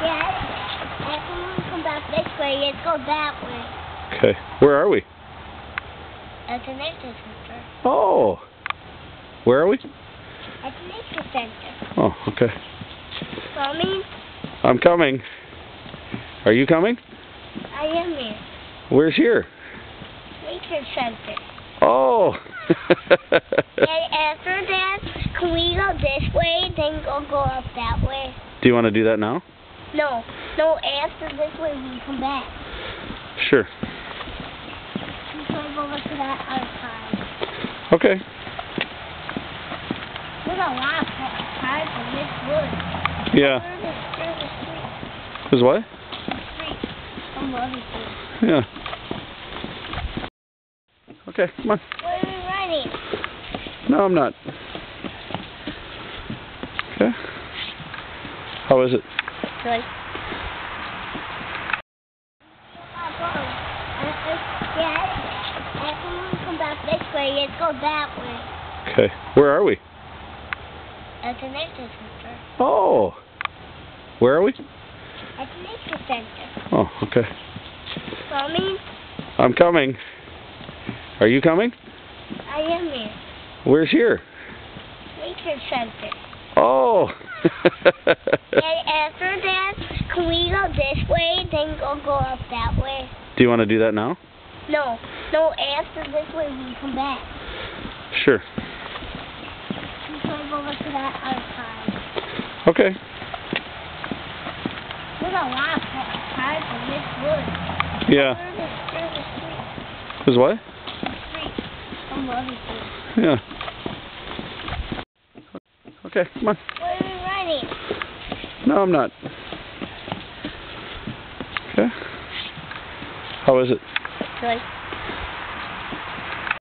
Yeah, everyone come back this way. Let's go that way. Okay. Where are we? At the nature center. Oh. Where are we? At the nature center. Oh, okay. Coming? I'm coming. Are you coming? I am here. Where's here? Nature center. Oh. And after that, can we go this way, then go up that way? Do you want to do that now? No, after this way we come back. Sure. We can go over to that other side. Okay. There's a lot of cars in this wood. Yeah. There's a street. There's what? A street. I'm loving it. Yeah. Okay, come on. Where are we running? No, I'm not. Okay. How is it? Good. Yeah, everyone come back this way. Let's go that way. Okay. Where are we? At the nature center. Oh. Where are we? At the nature center. Oh, okay. Coming? I'm coming. Are you coming? I am here. Where's here? Nature center. Oh. And after that, can we go this way, then go up that way? Do you want to do that now? No, after this way we come back. Sure. We can go over to that other side. Okay. There's a lot of cars in this wood. Yeah. There's a street. There's what? A street. I'm loving it. Yeah. Okay, come on. Where are we running? No, I'm not. Okay. How is it? Good.